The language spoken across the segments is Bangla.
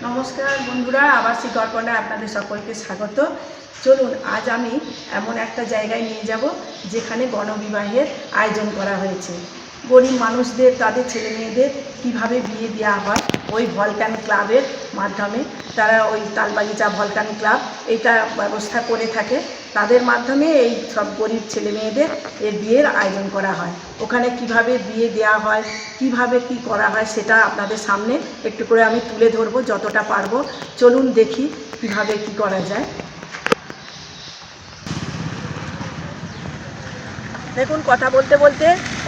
নমস্কার বন্ধুরা, আবার শ্রী গড়পণে আপনাদের সকলকে স্বাগত। চলুন আজ আমি এমন একটা জায়গায় নিয়ে যাব যেখানে গণবিবাহের আয়োজন করা হয়েছে। গরিব মানুষদের তাদের ছেলে মেয়েদের কীভাবে বিয়ে দেওয়া হয় ওই ভলকান ক্লাবের মাধ্যমে। তারা ওই তালবাগিচা ভলকান ক্লাব এইটা ব্যবস্থা করে থাকে। তাদের মাধ্যমে এই সব গরিব ছেলে মেয়েদের এর বিয়ের আয়োজন করা হয়। ওখানে কিভাবে বিয়ে দেওয়া হয়, কিভাবে কি করা হয় সেটা আপনাদের সামনে একটু করে আমি তুলে ধরবো যতটা পারবো। চলুন দেখি কিভাবে কি করা যায়। দেখুন, কথা বলতে বলতে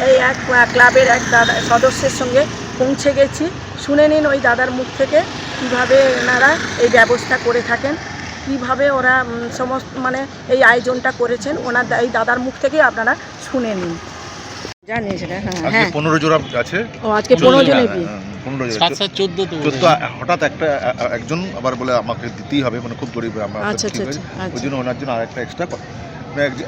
এই এক ক্লাবের এক দাদা সদস্যের সঙ্গে পৌঁছে গেছি। শুনে নিন ওই দাদার মুখ থেকে কিভাবে ওনারা এই ব্যবস্থা করে থাকেন, কিভাবে ওরা সমস্ত এই আয়োজনটা করেছেন। এই দাদার মুখ থেকে আপনারা শুনে নিন। জানি সেটা। হ্যাঁ, 15 জোড়া আছে। ও আজকে 15 জনের বিয়ে। 15 জোড়া 14 হঠাৎ একজন আবার বলে আমাকে দিতেই হবে, খুব গরিব আমরা। আচ্ছা, ওই জন্য ওনার জন্য আরেকটা এক্সট্রা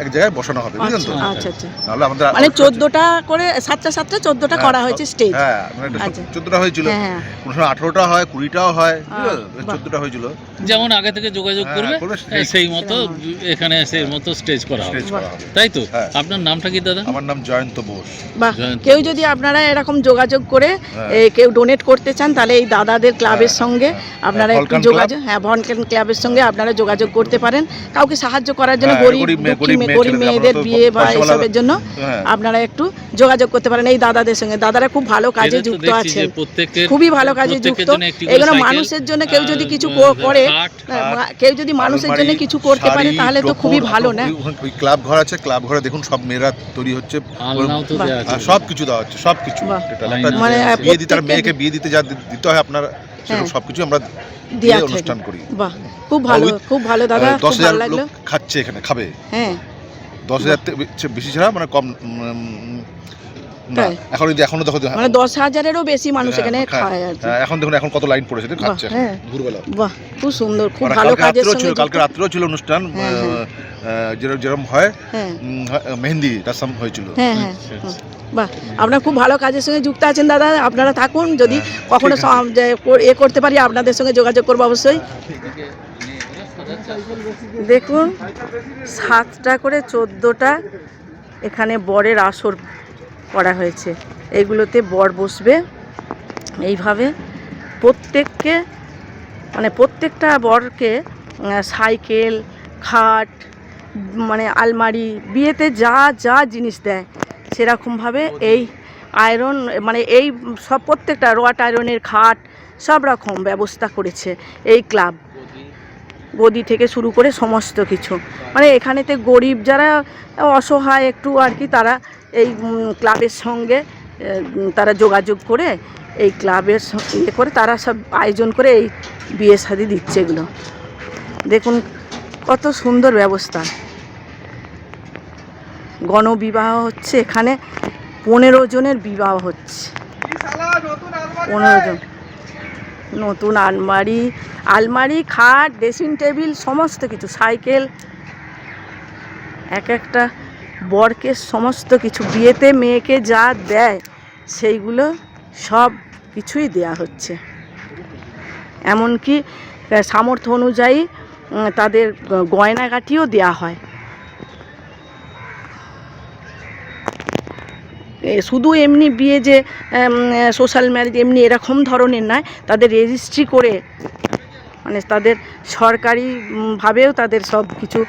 এক জায়গায় বসানো হবে, বুঝলেন তো? আচ্ছা। নাহলে আমাদের 14টা করে 7টা 14টা করা হয়েছে স্টেজ। হ্যাঁ, 14টা হয়েছিল। কোন সময় 18টা হয়, 20টাও হয়, 14টা হয়েছিল। যেমন আগে থেকে যোগাযোগ করবে সেই মতো এখানে সেই মতো স্টেজ করা হবে, তাই তো? আপনার নামটা কি দাদা? আমার নাম জয়ন্ত বোস। বাহ, কেউ যদি আপনারা এরকম যোগাযোগ করে কেউ ডোনেট করতে চান তাহলে এই দাদাদের ক্লাবের সঙ্গে আপনারা একটু যোগাযোগ, ভলকান ক্লাবের সঙ্গে আপনারা যোগাযোগ করতে পারেন। কাউকে সাহায্য করার জন্য, গরিব মেয়েদের বিয়ে বা এসবের জন্য আপনারা একটু যোগাযোগ করতে পারেন এই দাদাদের সঙ্গে। দাদারা খুব ভালো কাজে যুক্ত আছেন, খুবই ভালো কাজে যুক্ত। এগুলো মানুষের জন্য কেউ যদি কিছু করে, কেউ যদি মানুষের জন্য কিছু করতে পারে তাহলে তো খুবই ভালো, না? ওই ক্লাব ঘর আছে, ক্লাব ঘরে দেখুন সব মেয়েরা তৈরি হচ্ছে, সব কিছু দেওয়া হচ্ছে, সব কিছু। বিয়ে দিতে মেয়েকে বিয়ে দিতে যা দিতে হয় আপনার সবকিছু আমরা দিয়ে অনুষ্ঠান করি। বাহ, খুব ভালো, খুব ভালো দাদা, খুব ভালো লাগলো। খাচ্ছে এখানে, খাবে। হ্যাঁ, 10,000 বেশি ছাড়া কম না। এখনো দেখো 10,000-এরও বেশি মানুষ এখানে খায় আর কি। এখন দেখুন এখন কত লাইন পড়েছে, খাচ্ছে ভোরবেলা। বাহ, খুব সুন্দর, খুব ভালো কাজের সঙ্গে। কালকে রাত্রেও ছিল অনুষ্ঠান, যেরকম হয় মেহেন্দি রসম হয়েছিল। হ্যাঁ, বাহ, আপনারা খুব ভালো কাজের সঙ্গে যুক্ত আছেন দাদা। আপনারা থাকুন, যদি কখনো করতে পারি আপনাদের সঙ্গে যোগাযোগ করবো অবশ্যই। দেখুন, 7টা করে 14টা এখানে বরের আসর করা হয়েছে। এইগুলোতে বর বসবে এইভাবে। প্রত্যেকটা বরকে সাইকেল, খাট, আলমারি, বিয়েতে যা যা জিনিস দেয় সেরকমভাবে এই আয়রন এই সব প্রত্যেকটা রড আয়রনের খাট সব রকম ব্যবস্থা করেছে এই ক্লাব। গদি থেকে শুরু করে সমস্ত কিছু, এখানেতে গরিব যারা অসহায় একটু আর কি, তারা এই ক্লাবের সঙ্গে তারা যোগাযোগ করে এই ক্লাবের করে তারা সব আয়োজন করে এই বিয়ে শাদী দিচ্ছে। এগুলো দেখুন কত সুন্দর ব্যবস্থা। গণবিবাহ হচ্ছে এখানে, 15 জনের বিবাহ হচ্ছে। 15 জন। নতুন আলমারি, খাট, ড্রেসিং টেবিল, সমস্ত কিছু, সাইকেল, একটা বরকে সমস্ত কিছু, বিয়েতে মেয়েকে যা দেয় সেইগুলো সব কিছুই দেয়া হচ্ছে। এমনকি সামর্থ্য অনুযায়ী তাদের গয়নাগাটিও দেয়া হয়। শুধু এমনি বিয়ে যে সোশ্যাল ম্যারেজ এমনি এরকম ধরনের নয়, তাদের রেজিস্ট্রি করে তাদের সরকারিভাবেও তাদের সব কিছু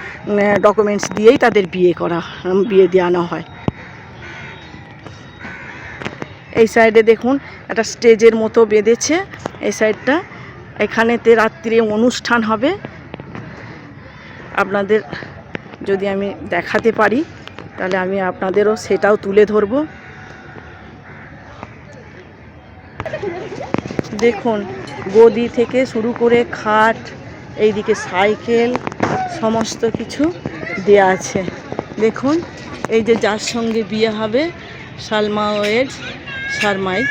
ডকুমেন্টস দিয়েই তাদের বিয়ে দেওয়ানো হয়। এই সাইডে দেখুন একটা স্টেজের মতো বেঁধেছে এই সাইডটা। এখানেতে রাত্রে অনুষ্ঠান হবে। আপনাদের যদি আমি দেখাতে পারি তাহলে আমি আপনাদেরও সেটাও তুলে ধরব। দেখুন, গদি থেকে শুরু করে খাট, এইদিকে সাইকেল, সমস্ত কিছু দেয়া আছে। দেখুন, এই যে যার সঙ্গে বিয়ে হবে, সালমা ওয়েড শর্মাই,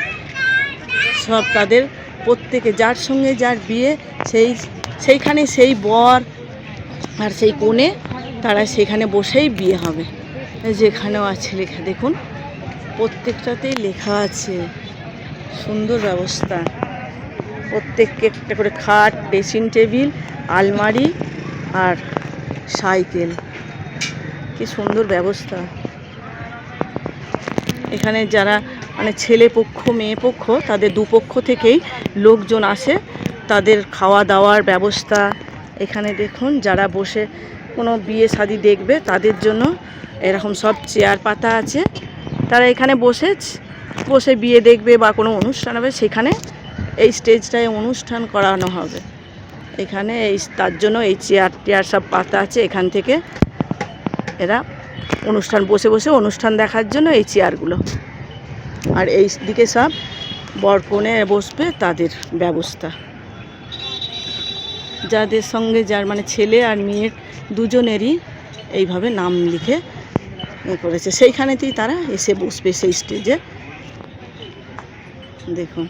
সব তাদের প্রত্যেকে যার সঙ্গে যার বিয়ে সেইখানে সেই বর আর সেই কনে তারা সেখানে বসেই বিয়ে হবে। যেখানেও আছে লেখা, দেখুন প্রত্যেকটাতেই লেখা আছে। সুন্দর ব্যবস্থা। প্রত্যেককে একটা করে খাট, ড্রেসিং টেবিল, আলমারি আর সাইকেল। কি সুন্দর ব্যবস্থা। এখানে যারা মানে ছেলে পক্ষ মেয়ে পক্ষ তাদের দুপক্ষ থেকেই লোকজন আসে, তাদের খাওয়া দাওয়ার ব্যবস্থা এখানে দেখুন। যারা বসে কোনো বিয়ে শাদি দেখবে তাদের জন্য এরকম সব চেয়ার পাতা আছে, তারা এখানে বসে বিয়ে দেখবে বা কোনো অনুষ্ঠান হবে, সেখানে এই স্টেজটায় অনুষ্ঠান করানো হবে। এখানে তার জন্য এই চেয়ার সব পাতা আছে, এখান থেকে এরা বসে অনুষ্ঠান দেখার জন্য এই চেয়ারগুলো। আর এই দিকে সব বরকনে বসবে তাদের ব্যবস্থা, যাদের সঙ্গে যার মানে ছেলে আর মেয়ের দুজনেরই এইভাবে নাম লিখে করেছে, সেইখানেতেই তারা এসে বসবে সেই স্টেজে। দেখুন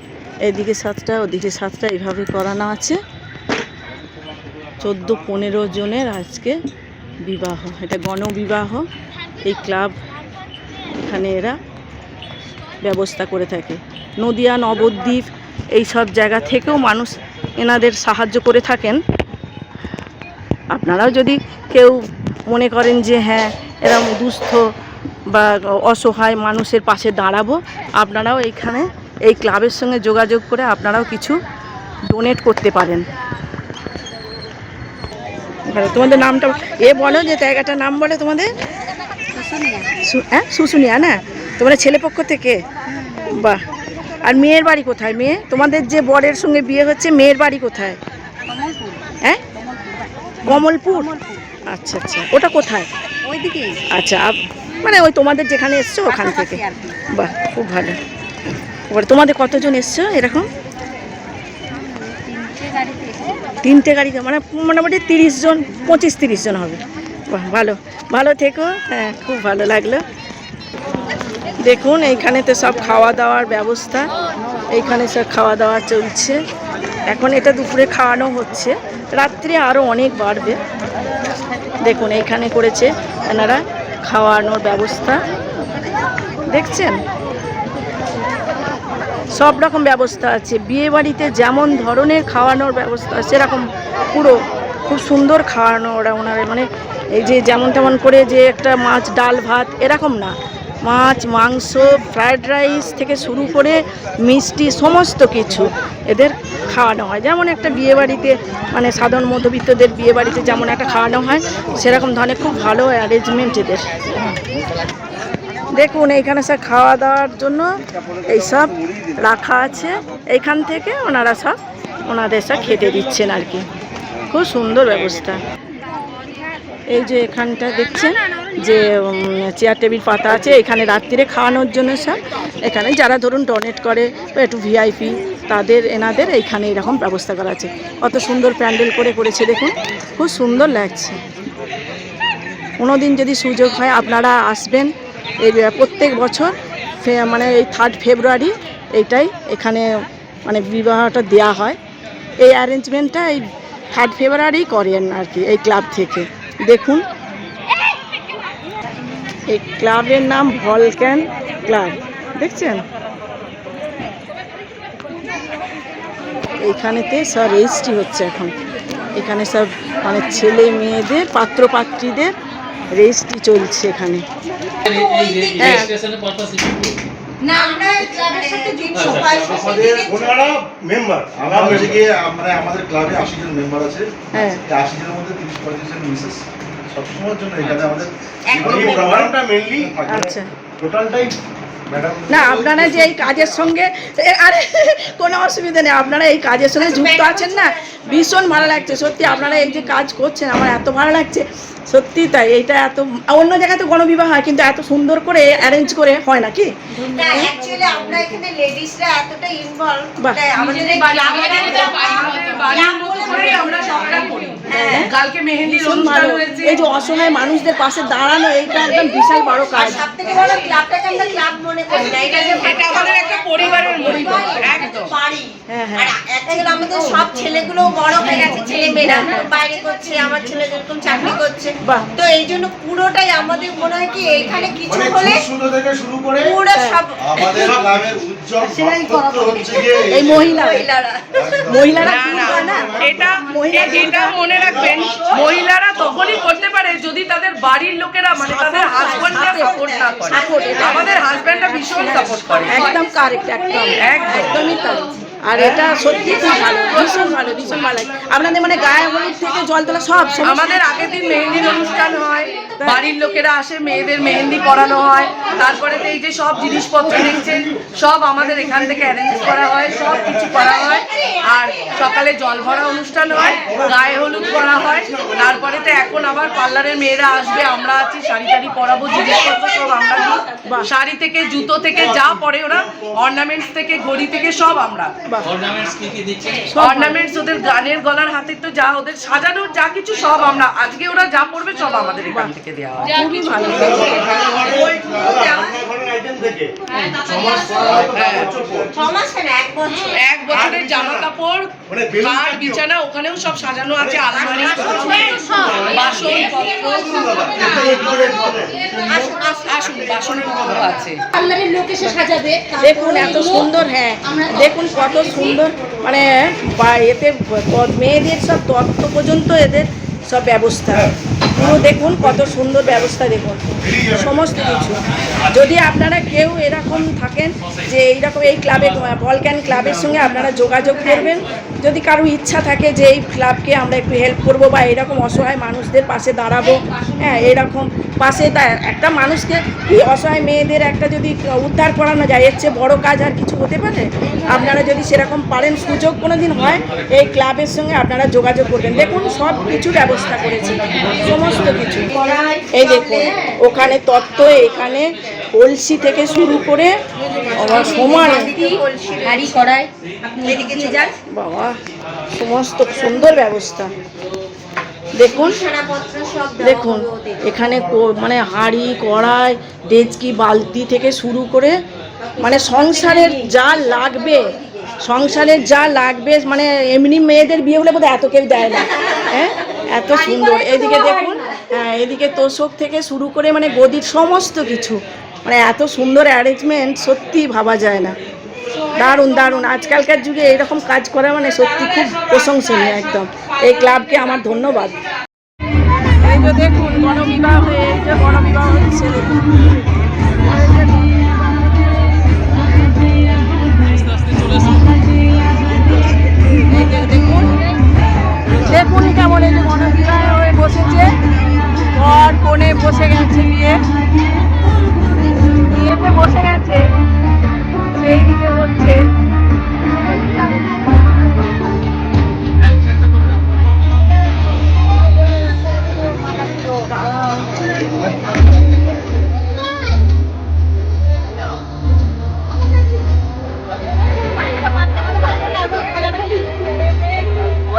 এইদিকে 7টা ওদিকে 7টা এইভাবে করানো আছে। 14-15 জনের আজকে বিবাহ, এটা গণবিবাহ। এই ক্লাব এখানে এরা ব্যবস্থা করে থাকে। নদিয়া, নবদ্বীপ এই সব জায়গা থেকেও মানুষ এনাদের সাহায্য করে থাকেন। আপনারাও যদি কেউ মনে করেন যে হ্যাঁ এরকম দুস্থ বা অসহায় মানুষের পাশে দাঁড়াবো, আপনারাও এইখানে এই ক্লাবের সঙ্গে যোগাযোগ করে আপনারাও কিছু ডোনেট করতে পারেন। তোমাদের নামটা বলো, যে জায়গাটার নাম বলে তোমাদের? হ্যাঁ, শুশুনিয়া না? তোমাদের ছেলেপক্ষ থেকে? বাহ। আর মেয়ের বাড়ি কোথায়? মেয়ে তোমাদের যে বরের সঙ্গে বিয়ে হচ্ছে, মেয়ের বাড়ি কোথায়? হ্যাঁ, কমলপুর। আচ্ছা আচ্ছা, ওটা কোথায়? ওইদিকে। আচ্ছা, মানে ওই তোমাদের যেখানে এসছো ওখান থেকে। বাহ, খুব ভালো। এবার তোমাদের কতজন এসছো এরকম? 3টে গাড়িতে, মানে মোটামুটি 30 জন, 25-30 জন হবে। বাহ, ভালো থেকো। হ্যাঁ, খুব ভালো লাগলো। দেখুন এইখানে তো সব খাওয়া দাওয়ার ব্যবস্থা, এইখানে সব খাওয়া দাওয়া চলছে। এখন এটা দুপুরে খাওয়ানো হচ্ছে, রাত্রে আরও অনেক বাড়বে। দেখুন এইখানে করেছে এনারা খাওয়ানোর ব্যবস্থা, দেখছেন? সব রকম ব্যবস্থা আছে। বিয়ে বাড়িতে যেমন ধরনের খাওয়ানোর ব্যবস্থা সেরকম পুরো খুব সুন্দর খাওয়ানো ওনারা, মানে এই যে যেমন তেমন করে যে একটা মাছ ডাল ভাত এরকম না, মাছ মাংস ফ্রায়েড রাইস থেকে শুরু করে মিষ্টি সমস্ত কিছু এদের খাওয়ানো হয়। যেমন একটা বিয়ে বাড়িতে মানে সাধারণ মধ্যবিত্তদের বিয়ে বাড়িতে যেমন একটা খাওয়ানো হয়, সেরকম ধরনের খুব ভালো অ্যারেঞ্জমেন্ট এদের। দেখুন এইখানে সব খাওয়া দাওয়ার জন্য এইসব রাখা আছে, এইখান থেকে ওনারা সব ওনাদের সব খেতে দিচ্ছেন আর কি। খুব সুন্দর ব্যবস্থা। এই যে এখানটা দেখছেন যে চেয়ার টেবিল পাতা আছে, এখানে রাত্রিরে খাওয়ানোর জন্য সব এখানে যারা ধরুন ডোনেট করে একটু ভিআইপি তাদের এনাদের এইখানে এরকম ব্যবস্থা করা আছে। কত সুন্দর প্যান্ডেল করেছে দেখুন, খুব সুন্দর লাগছে। কোনোদিন যদি সুযোগ হয় আপনারা আসবেন। এই প্রত্যেক বছর মানে এই 3 ফেব্রুয়ারি এইটাই এখানে মানে বিবাহটা দেওয়া হয়। এই অ্যারেঞ্জমেন্টটা এই 3 ফেব্রুয়ারি করেন আর কি এই ক্লাব থেকে। দেখুন এই ক্লাবের নাম ভলক্যান ক্লাব, দেখছেন? এইখানেতে সব রেজিস্ট্রি হচ্ছে এখন। এখানে সব মানে ছেলে মেয়েদের পাত্র পাত্রীদের রেজিস্ট্রি চলছে এখানে। না আমরা ক্লাবের সাথে যুক্ত, আমাদের ক্লাবে 80 জন মেম্বার আছে। 80 জনের মধ্যে 30-35 জন মিসেস সবসময়ের জন্য এখানে আমাদের প্রোগ্রামটা মেইনলি। আচ্ছা, টোটালটাই না আপনারা যে এই কাজের সঙ্গে আরে কোনো অসুবিধা নেই, আপনারা এই কাজের সঙ্গে যুক্ত আছেন না, ভীষণ ভালো লাগছে সত্যি। আপনারা এই যে কাজ করছেন আমার এত ভালো লাগছে সত্যি। তাই এইটা এত অন্য জায়গায় তো গণবিবাহ হয়, কিন্তু এত সুন্দর করে অ্যারেঞ্জ করে হয় নাকি? না অ্যাকচুয়ালি আমরা এখানে লেডিসরা এতটা ইনভলভ, আমাদের এই আমরা সবটা করি। কালকে মেহেন্দির অনুষ্ঠান হয়েছে। এই যে অসহায় মানুষদের পাশে দাঁড়ানো এইটা একদম বিশাল বড় কাজ। সবথেকে বড় ক্লাবটাকে আমরা ক্লাব মনে করি না, এটা আমাদের একটা পরিবারের মতো একদম বাড়ি। আর অ্যাকচুয়ালি আমাদের সব ছেলেগুলো বড় হয়ে গেছে, ছেলে মেয়েরা বাইরে করছে, আমার ছেলে যেরকম চাকরি করছে, তো এই জন্য পুরোটাই আমাদের মনে হয় কি এখানে কিছু হলে শুরু থেকে শুরু করে পুরো সব আমাদের ক্লাবের এই মহিলারা না এটা এটা মনে রাখবেন, মহিলারা তখনই করতে পারে যদি তাদের বাড়ির লোকেরা মানে তাদের হাজবেন্ডরা সাপোর্ট না করে। আমাদের হাজবেন্ডরা ভীষণ সাপোর্ট করে। একদম কারেক্ট, একদমই তাই। আর এটা সত্যি খুব ভালো, ভীষণ ভালো, ভীষণ ভালো লাগে। আপনাদের মানে গায়ে হলুদ থেকে জল তোলা সব আমাদের আগের দিন মেহেন্দির অনুষ্ঠান হয়, বাড়ির লোকেরা আসে, মেয়েদের মেহেন্দি পরানো হয়, তারপরে এই যে সব জিনিসপত্র দেখছেন সব আমাদের এখান থেকে অ্যারেঞ্জ করা হয়, সব কিছু করা হয়। আর সকালে জল ভরা অনুষ্ঠান হয়, গায়ে হলুদ করা হয়, তারপরে তো এখন আবার পার্লারের মেয়েরা আসবে, আমরা আছি, শাড়ি টাড়ি পরাবো, জিনিসপত্র সব আমরা দিই, শাড়ি থেকে জুতো থেকে যা পরে ওরা, অর্নামেন্টস থেকে ঘড়ি থেকে সব আমরা। অর্নামেন্টস ওদের গানের গলার হাতে তো যা ওদের সাজানোর যা কিছু সব আমরা, আজকে ওরা যা পড়বে সব আমাদের এখান থেকে দেওয়া হয়। খুবই ভালো। এক বছরের জামা কাপড়, খাট, বিছানা ওখানেও সব সাজানো আছে, আলমারি, বাসন আসুন বাসনপত্র আছে। দেখুন এত সুন্দর, হ্যাঁ দেখুন কত সুন্দর, মানে এতে মেয়েদের সব তত্ত্ব পর্যন্ত এদের সব ব্যবস্থা, পুরো দেখুন কত সুন্দর ব্যবস্থা, দেখুন সমস্ত কিছু। যদি আপনারা কেউ এরকম থাকেন যে এইরকম এই ক্লাবে, ভলক্যান ক্লাবের সঙ্গে আপনারা যোগাযোগ করবেন, যদি কারো ইচ্ছা থাকে যে এই ক্লাবকে আমরা একটু হেল্প করব বা এরকম অসহায় মানুষদের পাশে দাঁড়াবো, হ্যাঁ এরকম পাশে একটা মানুষকে, এই অসহায় মেয়েদের একটা যদি উদ্ধার করানো যায়, এর চেয়ে বড়ো কাজ আর কিছু হতে পারে? আপনারা যদি সেরকম পারেন, সুযোগ কোনো দিন হয়, এই ক্লাবের সঙ্গে আপনারা যোগাযোগ করবেন। দেখুন সব কিছু ব্যবস্থা করেছি, সমস্ত কিছু। এই দেখুন ওখানে তত্ত্ব, এখানে কলসি থেকে শুরু করে সমান বাবা, সমস্ত সুন্দর ব্যবস্থা। দেখুন দেখুন এখানে মানে হাঁড়ি, কড়াই, ডেচকি, বালতি থেকে শুরু করে মানে সংসারের যা লাগবে, মানে এমনি মেয়েদের বিয়ে হলে বোধহয় এত কেউ দেয় না, হ্যাঁ এত সুন্দর। এদিকে দেখুন, হ্যাঁ এদিকে তোষক থেকে শুরু করে মানে গদির সমস্ত কিছু, মানে এত সুন্দর অ্যারেঞ্জমেন্ট, সত্যি ভাবা যায় না। দারুণ দারুণ, আজকালকার যুগে এরকম কাজ করা মানে সত্যি খুব প্রশংসনীয় একদম। এই ক্লাবকে আমার ধন্যবাদ। এই যে দেখুন গণবিবাহ হচ্ছে, দেখুন কেমন এই যে গণবিবাহ হয়ে বসেছে, বর কোণে বসে গেছে, বিয়েতে বসে গেছে, সেই দিকে হচ্ছে।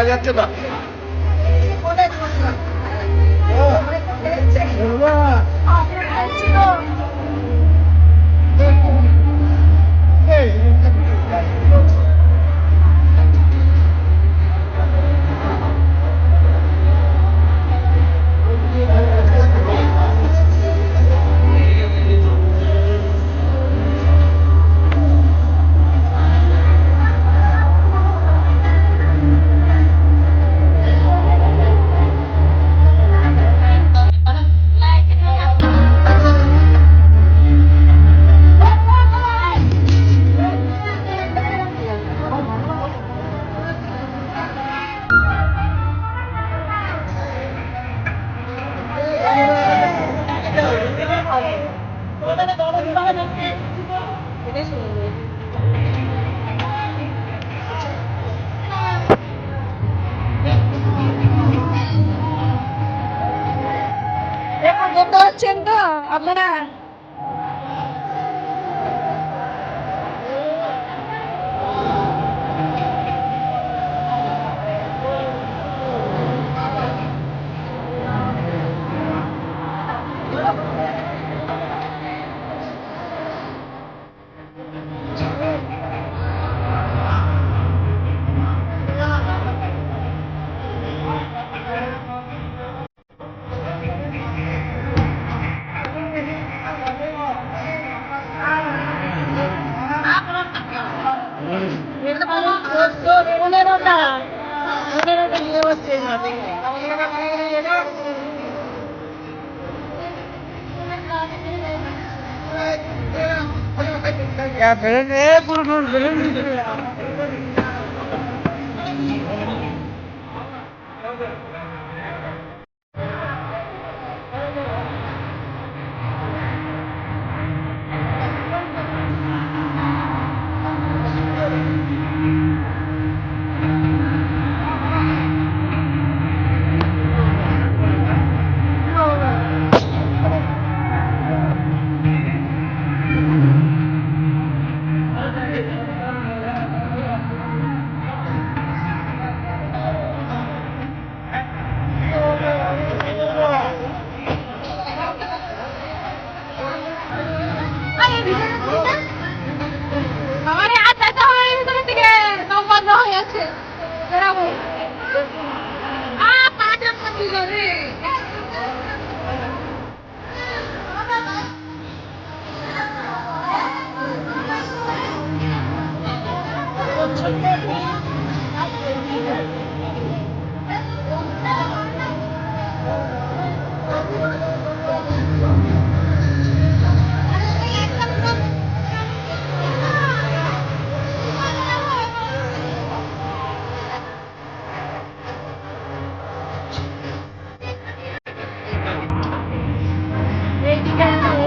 যাচ্ছে না দেখতে পাচ্ছেন তো আপনারা?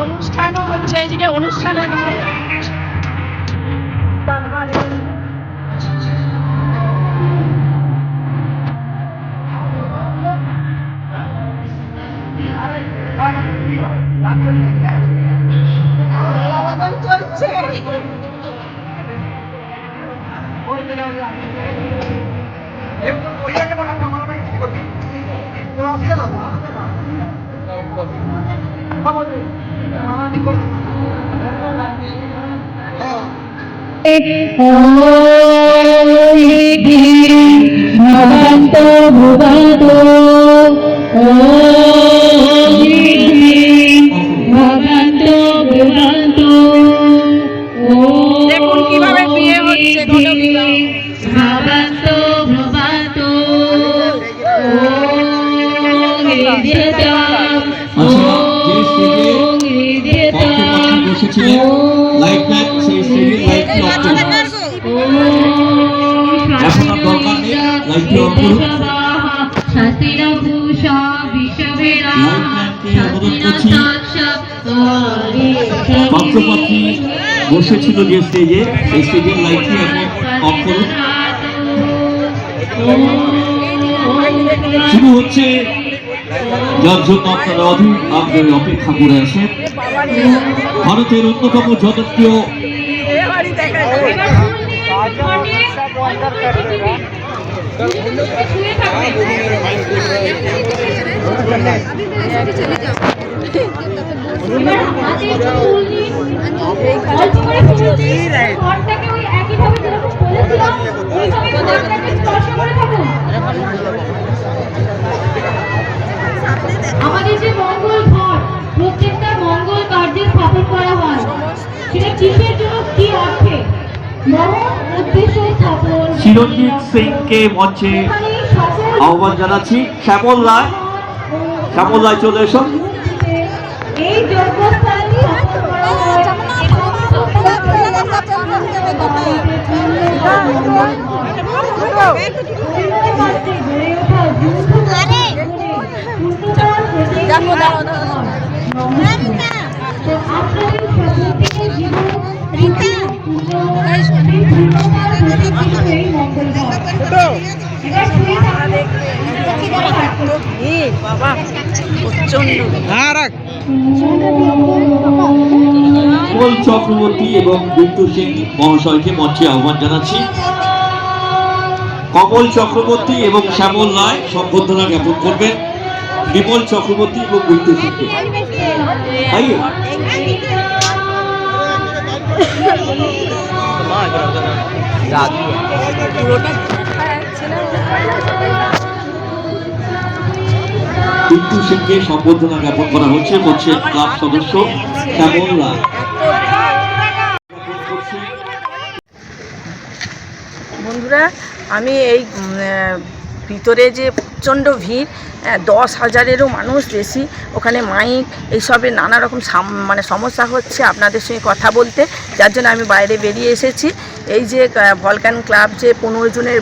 অনুষ্ঠানও হচ্ছে, এইদিকে অনুষ্ঠান হচ্ছে। ভগবন্ত ভগবন্ত ভগবন্ত ভগবন্ত দেখুন কিভাবে বিয়ে হচ্ছে, ভগবন্ত ভগবন্ত পাত্রপাত্রী বসেছিল যে স্টেজে, সেই স্টেজের লাইটটি এখন অফ করুন। শুরু হচ্ছে, যার জন্য আপনারা অধীর আগ্রহে অপেক্ষা করে আছেন। ভারতের অন্যতম জনপ্রিয় আমাদের যে মঙ্গল ঘট, প্রত্যেকটা মঙ্গল কার্যে স্থাপন করা হয়, সেটা কিসের জন্য, কি অর্থে, মহৎ উদ্দেশ্য স্থাপন। চিরঞ্জিত সিংকে মঞ্চে আহ্বান জানাচ্ছি। শ্যামল রায়, শ্যামল রায় চলে এসো। এই যজ্ঞস্থান স্থাপন করা হয় বাবা প্রচন্ড। কমল চক্রবর্তী এবং বিদ্যুৎ সিং মহাশয়কে মঞ্চে আহ্বান জানাচ্ছি। কমল চক্রবর্তী এবং শ্যামল রায় সম্বর্ধনা জ্ঞাপন করবেন বিমল চক্রবর্তী এবং বিদ্যুৎ সিংকে। বিদ্যুৎ সিংকে সম্বর্ধনা জ্ঞাপন করা হচ্ছে মঞ্চের ক্লাব সদস্য শ্যামল রায়। বন্ধুরা আমি এই ভিতরে যে প্রচণ্ড ভিড়, 10,000-এরও মানুষ বেশি, ওখানে মাইক এইসবের নানা রকম মানে সমস্যা হচ্ছে আপনাদের সঙ্গে কথা বলতে, যার জন্য আমি বাইরে বেরিয়ে এসেছি। এই যে ভলকান ক্লাব যে 15 জনের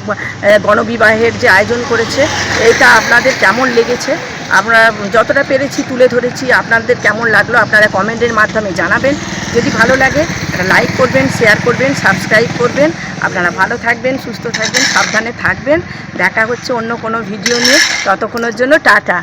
গণবিবাহের যে আয়োজন করেছে, এইটা আপনাদের কেমন লেগেছে? আমরা যতটা পেরেছি তুলে ধরেছি, আপনাদের কেমন লাগলো আপনারা কমেন্টের মাধ্যমে জানাবেন। যদি ভালো লাগে একটা লাইক করবেন, শেয়ার করবেন, সাবস্ক্রাইব করবেন। আপনারা ভালো থাকবেন, সুস্থ থাকবেন, সাবধানে থাকবেন। দেখা হচ্ছে অন্য কোনো ভিডিও নিয়ে, ততক্ষণের জন্য টাটা।